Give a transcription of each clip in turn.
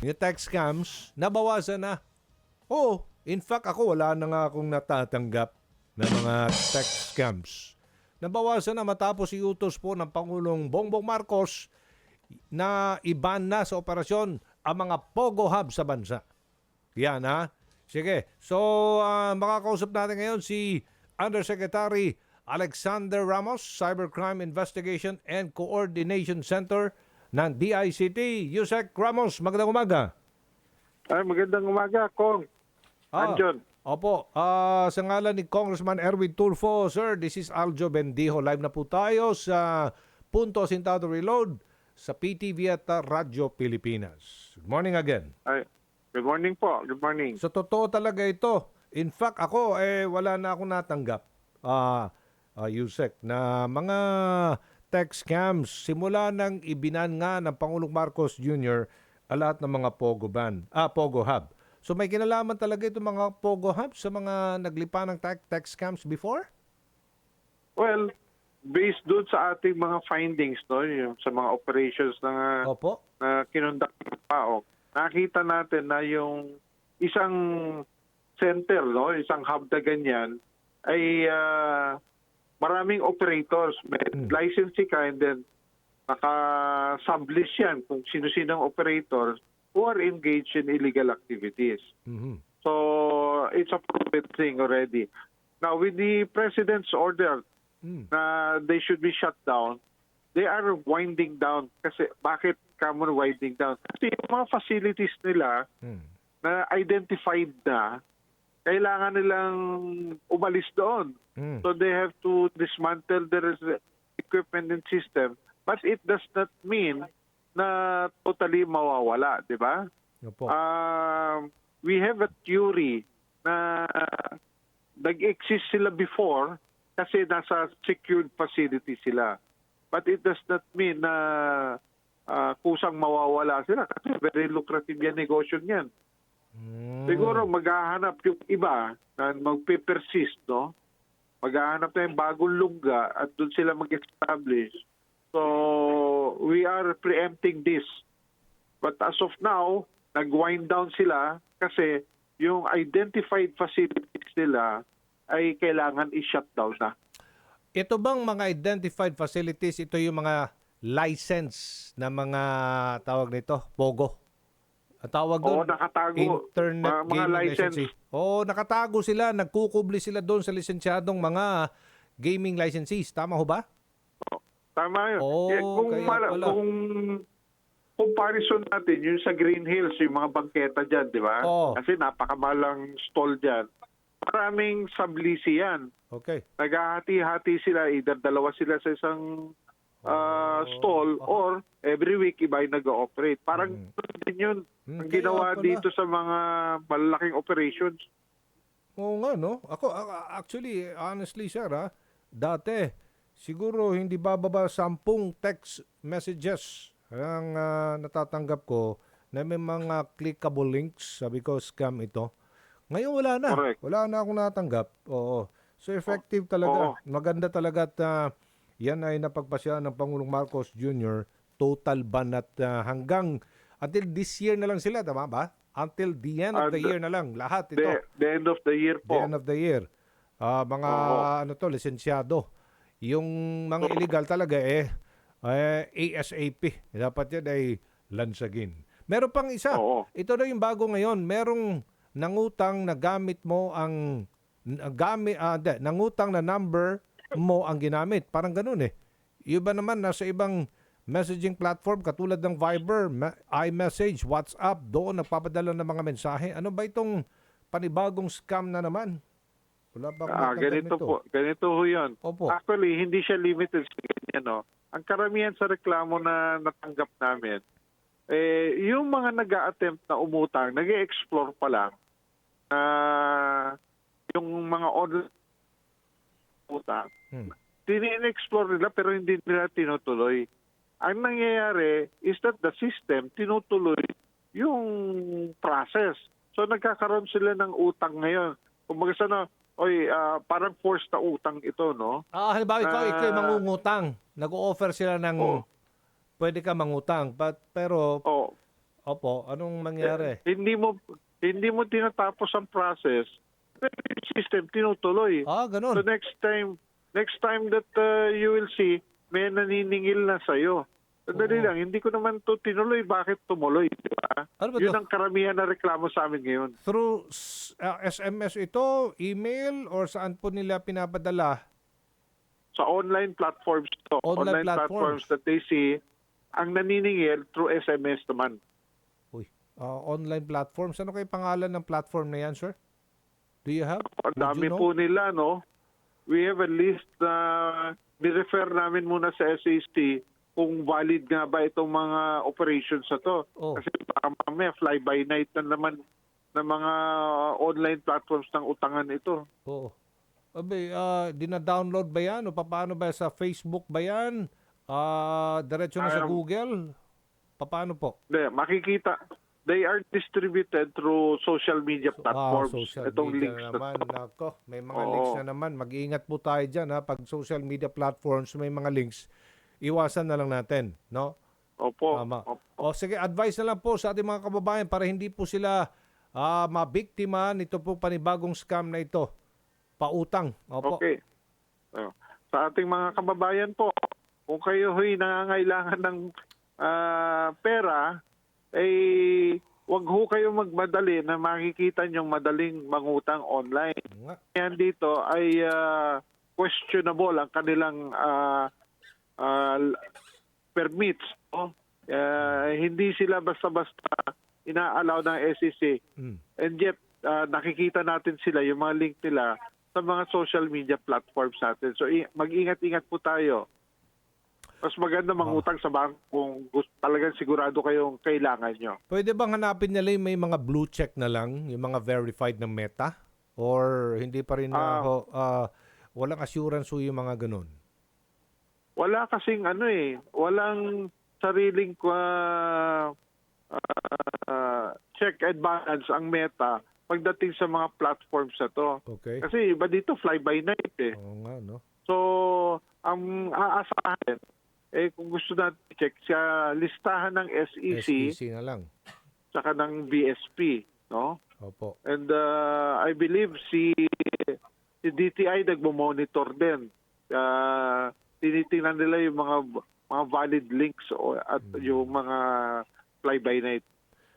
Yung tax scams, nabawasan na. Oo, in fact ako wala na nga akong natatanggap ng mga tax scams. Nabawasan na matapos iutos po ng Pangulong Bongbong Marcos na iban na sa operasyon ang mga Pogo Hub sa bansa. Yan ha. Sige. So, makakausap natin ngayon si Undersecretary Alexander Ramos, Cybercrime Investigation and Coordination Center ng DICT. Yusek Ramos, magandang umaga. Ay, magandang umaga, Kong. Anjon. Opo, sa ngalan ni Congressman Erwin Tulfo, sir, this is Aljo Bendijo. Live na po tayo sa Punto Asintado Reload sa PTV at Radyo Pilipinas. Good morning again. Ay, good morning po. Good morning. So, totoo talaga ito. In fact, ako, wala na akong natanggap, Yusek, na mga tax scams simula nang ibinan nga ng Pangulong Marcos Jr. Lahat ng mga Pogo Hub. So may kinalaman talaga itong mga Pogo Hub sa mga naglipa ng tax scams before? Well, based doon sa ating mga findings, no, yung sa mga operations na, Opo. na kinundak ng PAOK, nakita natin na yung isang center, no, isang hub na ganyan, ay maraming operators. May licensee ka and then naka-sublist yan kung sino-sinong operators who are engaged in illegal activities. Mhm. So, it's a proven thing already. Now, with the President's order na they should be shut down, they are winding down. Kasi, bakit kamo winding down? Kasi yung mga facilities nila na identified na, kailangan nilang umalis doon. So, they have to dismantle their equipment and system. But it does not mean na totally mawawala, di ba? Opo. We have a theory na nag-exist sila before kasi nasa secured facility sila. But it does not mean na kusang mawawala sila kasi very lucrative yan negosyo niyan. Siguro maghahanap yung iba na magpe-persist, no? Maghahanap na yung bagong lungga at doon sila mag-establish. So, we are preempting this. But as of now, nag-wind down sila kasi yung identified facilities nila ay kailangan i-shut down na. Ito bang mga identified facilities, ito yung mga license na mga tawag nito, Pogo? Ang tawag doon, nakatago. Internet Mga Gaming license. Licensee. Nakatago sila, nagkukubli sila doon sa lisensyadong mga gaming licensees. Tama ho ba? Tama yun. Kaya pala. Kung comparison natin, yung sa Green Hills, yung mga bangketa dyan, di ba? Kasi napakamalang stall dyan. Maraming sublisi yan. Okay. Naghahati-hati sila, either dalawa sila sa isang stall or every week iba yung nag-ooperate. Parang din yun ang ginawa dito sa mga malalaking operations. Oo nga, no? Ako, actually, honestly, sir, dati, siguro hindi bababa 10 text messages ang natatanggap ko na may mga clickable links. Sabi ko, scam ito. Ngayon wala na. Correct. Wala na akong natanggap. Oo. So effective talaga. Maganda talaga at yan ay napagpasya ng Pangulong Marcos Jr. Total ban at hanggang until this year na lang sila. Tama ba? Until the end of the year na lang. Lahat ito. The end of the year po. The end of the year. Mga lisensyado. Yung mga illegal talaga ASAP. Dapat yan ay lansagin. Meron pang isa. Ito na yung bago ngayon. Merong nangutang na gamit mo ang nangutang na number mo ang ginamit. Parang ganun eh. Iba naman nasa ibang messaging platform katulad ng Viber, iMessage, WhatsApp, doon nagpapadala ng mga mensahe. Ano ba itong panibagong scam na naman? Wala ba ganito po. Ganito ho yun. Opo. Actually, hindi siya limited sa ganyan. No? Ang karamihan sa reklamo na natanggap namin, yung mga nag-a-attempt na umutang, nag-e-explore pa lang yung mga online utang. Tini-explore nila pero hindi nila tinutuloy. Ang nangyayari is that the system tinutuloy yung process. So nagkakaroon sila ng utang ngayon. Kumbaga sana, parang forced na utang ito, no? Halimbawa ikaw mangungutang. Nag-o-offer sila ng pwede ka mangutang. Pero Opo, anong mangyari? Hindi mo tinatapos ang process, pero yung system tinutuloy. Ganun. So next time that you will see, may naniningil na sa'yo. Sandali Oo. lang, hindi ko naman to tinuloy. Bakit tumuloy? Di ba? Ano ba Yun to? ang karamihan na reklamo sa amin ngayon. Through SMS ito, email, or saan po nila pinapadala? Sa online platforms to. Online Platforms platforms. that they see, ang naniningil through SMS naman. Uy, online platforms. Ano kayo pangalan ng platform na yan, sir? Do you have? Ang Would dami you know? po nila, no? We have a list na ni-refer namin muna sa SAC kung valid nga ba itong mga operations na to. Oh. Kasi baka mamaya fly-by-night na naman ng mga online platforms ng utangan ito. Oo. Abe, dina-download ba yan? O paano ba? Sa Facebook ba yan? Diretso na sa Google? Paano po? Hindi, makikita. They are distributed through social media platforms. Social Itong media links na na naman. Nako, may mga Oo. links na naman. Mag-iingat po tayo dyan. Ha? Pag social media platforms, may mga links, iwasan na lang natin. No? Opo. Tama. Opo. O sige, advice na lang po sa ating mga kababayan para hindi po sila mabiktima nito po panibagong scam na ito. Pautang. Opo. Okay. Sa ating mga kababayan po, kung kayo ho'y nangangailangan ng pera, wag ho kayo magmadali na makikita niyong madaling mangutang online. Nga. Yan dito ay questionable ang kanilang permits. No? Hindi sila basta-basta ina-allow ng SEC. And yet, nakikita natin sila, yung mga link nila, sa mga social media platforms natin. So, mag-ingat-ingat po tayo. Mas maganda mangutang sa bangko kung talagang sigurado kayong kailangan nyo. Pwede bang hanapin nila yung may mga blue check na lang, yung mga verified ng Meta? Or hindi pa rin walang assurance o yung mga ganun? Wala kasing walang sariling check and balance ang Meta pagdating sa mga platforms na to. Okay. Kasi iba dito fly-by-night eh. Oo nga, no? So, ang aasahan, kung gusto natin i-check sa listahan ng SEC, SEC na lang. saka ng BSP, no? Opo. And I believe si DTI nagmo-monitor din. Tinitingnan nila yung mga valid links at yung mga fly-by-night.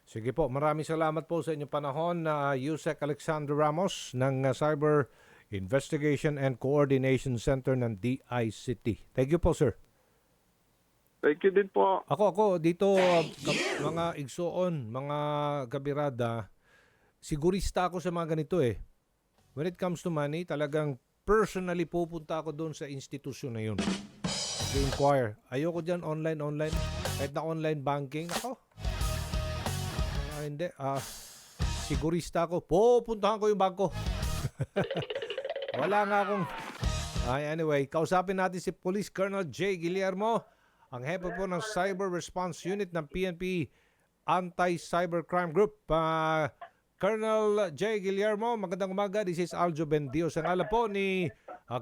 Sige po, maraming salamat po sa inyong panahon na Yusek Alexander Ramos ng Cyber Investigation and Coordination Center ng DICT. Thank you po, sir. Thank you din po. Ako dito, mga igsoon, mga gabirada, sigurista ako sa mga ganito eh. When it comes to money, talagang personally pupunta ako doon sa institusyon na yun. To inquire. Ayoko dyan online. Kahit na online banking, ako. Hindi. Sigurista ako. Pupuntahan ko yung bangko. Wala nga akong... Anyway, kausapin natin si Police Colonel J. Guillermo, ang hepe po ng Cyber Response Unit ng PNP Anti-Cybercrime Group. Colonel J. Guillermo, magandang umaga. This is Aljo Bendio. Sa ngalan po ni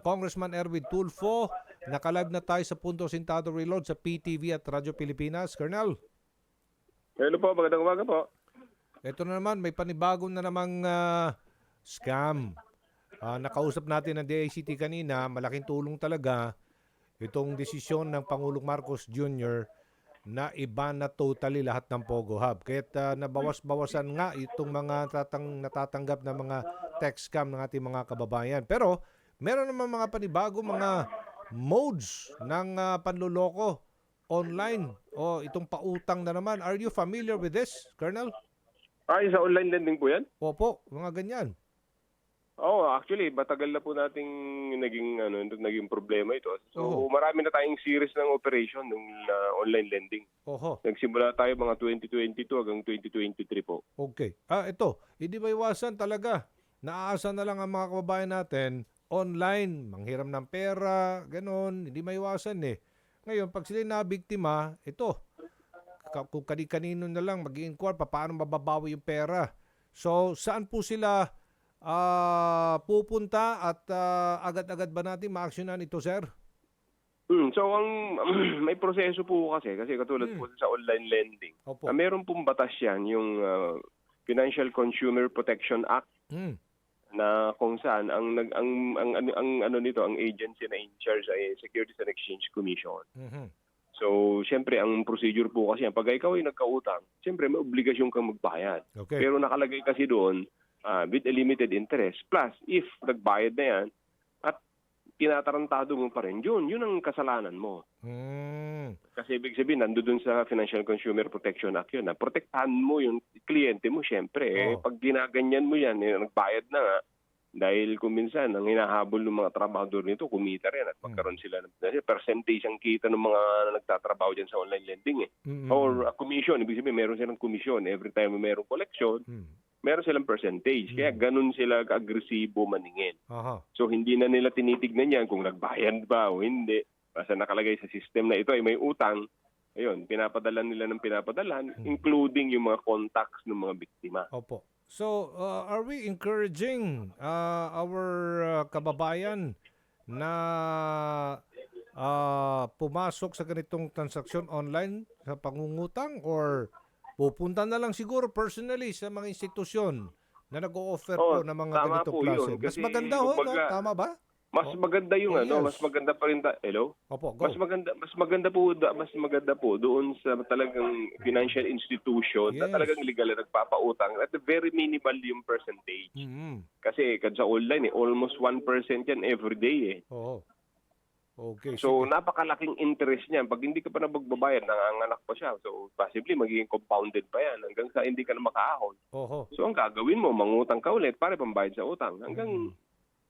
Congressman Erwin Tulfo, nakalive na tayo sa Punto Sintado Reload sa PTV at Radyo Pilipinas. Colonel. Hello po, magandang umaga po. Ito na naman, may panibagong na namang scam. Nakausap natin ng DICT kanina, malaking tulong talaga itong desisyon ng Pangulong Marcos Jr. na iba na totally lahat ng Pogo Hub. Kaya nabawas-bawasan nga itong mga natatanggap na mga text scam ng ating mga kababayan. Pero meron naman mga panibago, mga modes ng panluloko online o itong pautang na naman. Are you familiar with this, Colonel? Sa online lending po yan? Opo, mga ganyan. Actually, matagal na po nating naging problema ito. So, Oo. marami na tayong series ng operation ng online lending. Oho. Nagsimula tayo mga 2022 hanggang 2023 po. Okay. Ito, hindi ba iwasan talaga? Naaasa na lang ang mga kababayan natin online, manghiram ng pera, ganon. Hindi maiwasan eh. Ngayon, pag sila nabiktima, ito, kung kanino na lang mag-i-inquire paano mababawi yung pera. So, saan po sila pupunta at agad-agad ba natin ma-actionan ito, sir? So ang may proseso po kasi katulad po sa online lending. Opo. Meron pong batas 'yan, yung Financial Consumer Protection Act, Mm. na kung saan ang ano nito, ang agency na in charge ay Securities and Exchange Commission. Mhm. So, siyempre ang procedure po kasi yan, pag ikaw ay nagkautang, siyempre may obligasyon kang magbayad. Okay. Pero nakalagay kasi doon with a limited interest. Plus, if nagbayad na yan at tinatarantado mo pa rin, yun ang kasalanan mo. Mm. Kasi ibig sabihin, nandoon sa Financial Consumer Protection Act yun, na protektahan mo yung kliyente mo, siyempre. Oo. Pag ginaganyan mo yan, nagbayad na nga, dahil kung minsan, ang hinahabol ng mga trabahador nito, kumita rin at magkaroon sila ng percentage ang kita ng mga nagtatrabaho dyan sa online lending. Mm. Or commission, ibig sabihin, meron silang commission. Every time merong collection, Mm. meron silang percentage. Kaya ganun sila agresibo maningin. Aha. So hindi na nila tinitignan yan kung nagbayad ba o hindi. Basta nakalagay sa system na ito ay may utang, ayun, pinapadalan nila ng pinapadalan, including yung mga contacts ng mga biktima. Opo. So, are we encouraging our kababayan na pumasok sa ganitong transaksyon online sa pangungutang, or pupunta na lang siguro personally sa mga institusyon na nag-o-offer po ng mga tama ganitong po klase? yun. Mas Kasi, maganda ho, no? kumbaga, Tama ba? Mas maganda yung Yes. mas maganda pa rin hello? Opo, go. Mas maganda po doon sa talagang financial institution na Yes. talagang legal na nagpapautang at very minimal yung percentage. Mhm. Kasi sa online almost 1% yan every day . Oo. Okay. So sige. napakalaking interest niyan. Pag hindi ka pa na magbabayad, nanganganak pa siya. So possibly magiging compounded pa yan hanggang sa hindi ka na makaahon. Oho. So ang gagawin mo, mangutang ka ulit para pambayad sa utang hanggang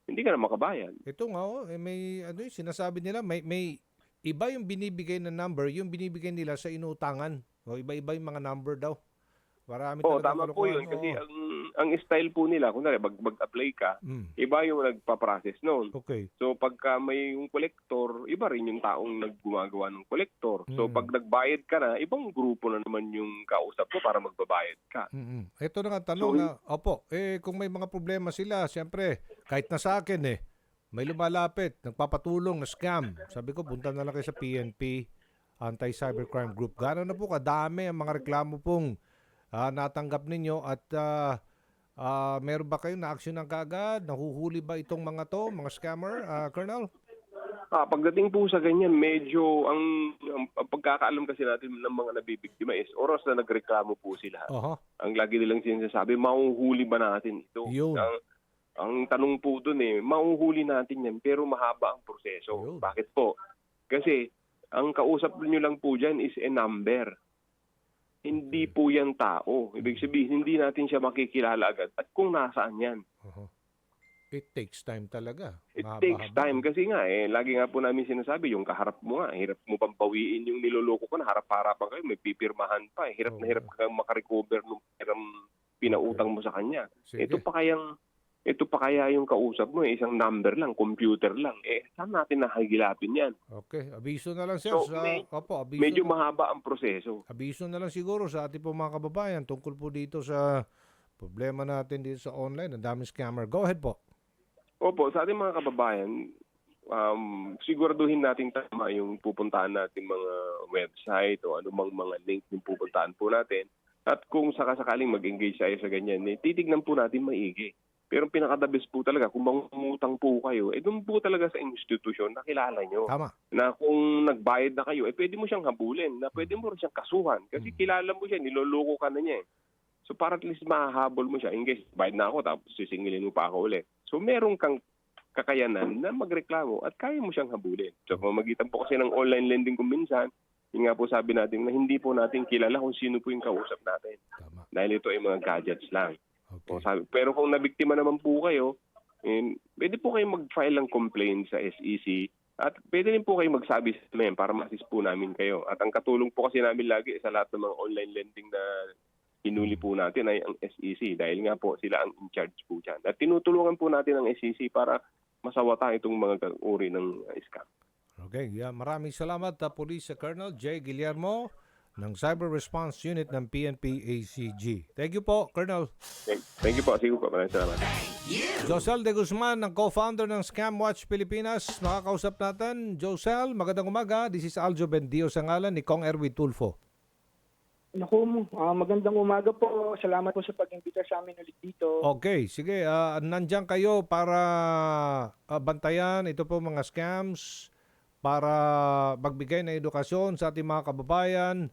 hindi ka na makabayad. Ito nga may ano yung sinasabi nila, may iba yung binibigay na number, yung binibigay nila sa inuutangan. O iba-iba yung mga number daw. Marami talaga Tama po yun. Kasi ang style po nila, kunwari mag-apply ka, iba yung nagpa-process noon. Okay. So pagka may yung collector, iba rin yung taong naggumagawa ng collector. So pag nagbayad ka na, ibang grupo na naman yung kausap mo para magbabayad ka. Ito na nga tanong na, opo, kung may mga problema sila, siyempre, kahit na sa akin may lumalapit, nagpapatulong na scam. Sabi ko, punta na lang kayo sa PNP, Anti-Cybercrime Group. Gano'n na po kadami ang mga reklamo pong natanggap ninyo, at meron ba kayong na-aksyonan kaagad? Nahuhuli ba itong mga to, mga scammer, Colonel? Pagdating po sa ganyan, medyo ang pagkakaalam kasi natin ng mga nabibiktima is oras na nagreklamo po sila. Oho. Ang lagi nilang sinasabi, mahuhuli ba natin ito? Yun. Ang tanong po dun mahuhuli natin yan pero mahaba ang proseso. Yun. Bakit po? Kasi ang kausap nyo lang po dyan is a number. Hindi po yan tao. Ibig sabihin, hindi natin siya makikilala agad. At kung nasaan yan. Oho. It takes time talaga. It Mahaba-haba. takes time kasi nga lagi nga po namin sinasabi, yung kaharap mo nga, hirap mo pang bawiin yung niloloko ko na harap-harapan kayo, may pipirmahan pa. Hirap na hirap ka makarecover nung pinautang mo sa kanya. Sige. Ito pa kaya yung kausap mo, isang number lang, computer lang. Saan natin nakagilapin yan? Okay, abiso na lang sir. So, Opo, abiso Medyo na, mahaba ang proseso. abiso na lang siguro sa ating po mga kababayan tungkol po dito sa problema natin dito sa online. Ang daming scammer. Go ahead po. Opo, sa ating mga kababayan, siguraduhin natin tama yung pupuntahan natin mga website o anumang mga link yung pupuntahan po natin. At kung sakasakaling mag-engage tayo sa ganyan, titignan po natin maigi. Pero pinaka-the best po talaga, kung mangungutang po kayo, doon po talaga sa institusyon na kilala nyo. Tama. Na kung nagbayad na kayo, pwede mo siyang habulin, na pwede mo rin siyang kasuhan. Kasi kilala mo siya, niloloko ka na niya . So para at least mahahabol mo siya. In case, bayad na ako, tapos sisingilin mo pa ako ulit. So meron kang kakayanan na magreklamo at kaya mo siyang habulin. So pamamagitan po kasi ng online lending kung minsan, yung nga po sabi natin na hindi po natin kilala kung sino po yung kausap natin. Tama. Dahil ito ay mga gadgets lang. Okay. Pero kung nabiktima naman po kayo, pwede po kayo mag-file ng complaint sa SEC at pwede rin po kayo magsabi sa amin para ma-assist po namin kayo. At ang katulong po kasi namin lagi sa lahat ng mga online lending na hinuli po natin ay ang SEC dahil nga po sila ang in-charge po dyan. At tinutulungan po natin ang SEC para masawata itong mga uri ng scam. Okay, maraming salamat Police Colonel J. Guillermo ng Cyber Response Unit ng PNP ACG. Thank you po, Colonel. Thank you po. Sige po. Maraming salamat. Josel de Guzman, ang co-founder ng Scam Watch Pilipinas. Makakausap natin. Josel, magandang umaga. This is Aljo Bendio sa ngalan ni Kong Erwin Tulfo. Naku, magandang umaga po. Salamat po sa pag-imbita sa amin ulit dito. Okay, sige. Nandiyan kayo para bantayan ito po mga scams, para magbigay ng edukasyon sa ating mga kababayan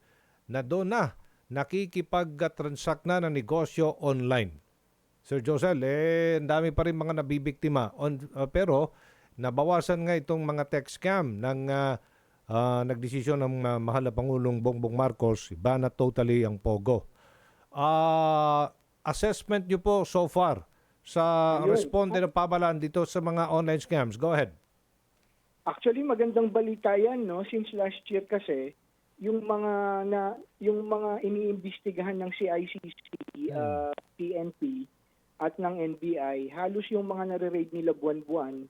na doon na nakikipag-transact na ng negosyo online. Sir Josel, ang dami pa rin mga nabibiktima. Pero nabawasan nga itong mga text scam ng nagdesisyon ng mahal na Pangulong Bongbong Marcos, iba na totally ang Pogo. Assessment nyo po so far sa responde ng pamahalaan dito sa mga online scams. Go ahead. Actually, magandang balita yan, no? Since last year kasi, yung mga iniimbestigahan ng CICC, PNP at ng NBI, halos yung mga nare-raid nila buwan-buwan,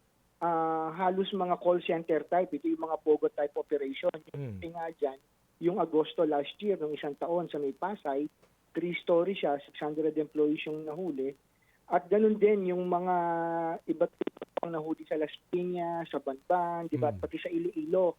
halos mga call center type, ito yung mga Pogo type operation. Kasi nga dyan, yung Agosto last year, nung isang taon sa May Pasay, 3-story siya, 600 employees yung nahuli. At ganun din yung mga iba't ibang nahuli sa Las Piñas, sa Banban, di ba, pati sa Iloilo.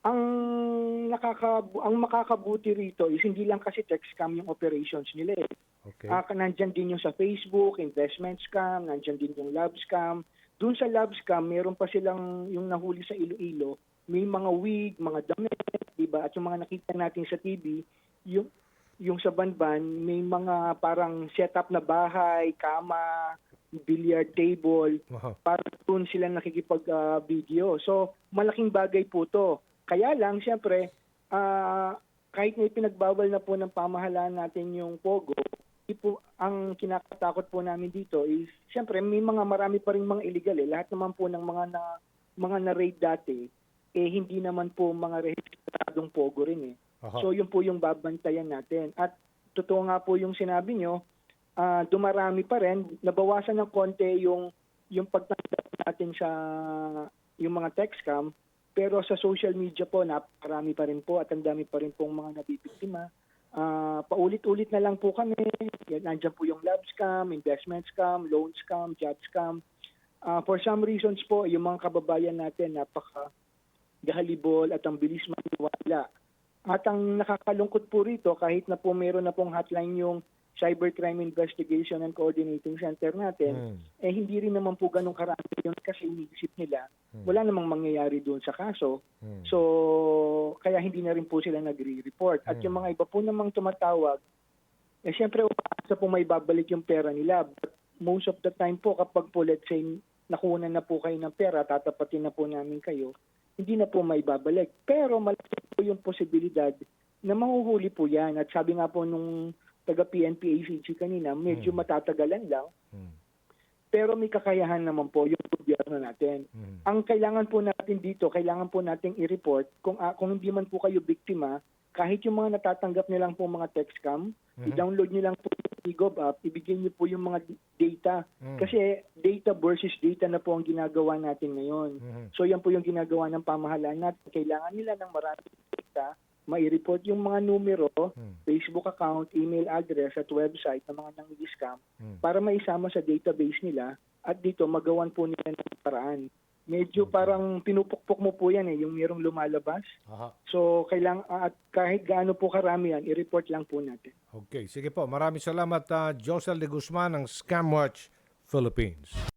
Ang makakabuti rito is hindi lang kasi text scam yung operations nila eh. Okay. Nandyan din yung sa Facebook, investment scam, nandyan din yung love scam. Doon sa love scam, meron pa silang yung nahuli sa Iloilo, may mga wig, mga damit, di ba? At yung mga nakita natin sa TV, yung sa Banban, may mga parang setup na bahay, kama, billiard table, para doon sila nakikipag-video. So, malaking bagay po to. Kaya lang, siyempre, kahit na pinagbawal na po ng pamahalaan natin yung Pogo, ang kinakatakot po namin dito is, siyempre, may marami pa rin mga illegal eh. Lahat naman po ng mga na-raid dati, hindi naman po mga rehistradong Pogo rin eh. So, yun po yung babantayan natin. At totoo nga po yung sinabi nyo, dumarami pa rin, nabawasan ng konti yung pagtanggap natin sa yung mga text scam, pero sa social media po, napakarami pa rin po at ang dami pa rin pong mga nabibiktima. Paulit-ulit na lang po kami. Nandiyan po yung love scam, investment scam, loan scam, job scam. For some reasons po, yung mga kababayan natin napaka-gahalibol at ang bilis maniwala. At ang nakakalungkot po rito, kahit na po meron na pong hotline yung Cybercrime Investigation and Coordinating Center natin, hindi rin naman po ganun karami yun kasi iniisip nila, wala namang mangyayari doon sa kaso. So, kaya hindi na rin po sila nagre-report. At yung mga iba po namang tumatawag, siyempre, umaasa po may babalik yung pera nila. But most of the time po, kapag po, let's say, nakuha na po kayo ng pera, tatapatin na po namin kayo, hindi na po may babalik. Pero malaki po yung posibilidad na mahuhuli po yan. At sabi nga po nung taga-PNP ACG kanina, medyo matatagalan lang. Pero may kakayahan naman po yung gobyerno natin. Ang kailangan po natin dito, kailangan po nating i-report kung hindi man po kayo biktima, kahit yung mga natatanggap nilang po mga text scam, i-download nyo lang po yung e-gov app, ibigay nyo po yung mga data. Kasi data versus data na po ang ginagawa natin ngayon. So yan po yung ginagawa ng pamahalaan natin. Kailangan nila ng maraming data, mai-report yung mga numero, Facebook account, email address at website ng mga nang-scam para maisama sa database nila at dito magawan po nila ng paraan. Medyo parang pinupukpok mo po yan yung mayroong lumalabas. So kailangan at kahit gaano po karami yan, i-report lang po natin. Okay, sige po. Maraming salamat Josel de Guzman ng Scam Watch Philippines.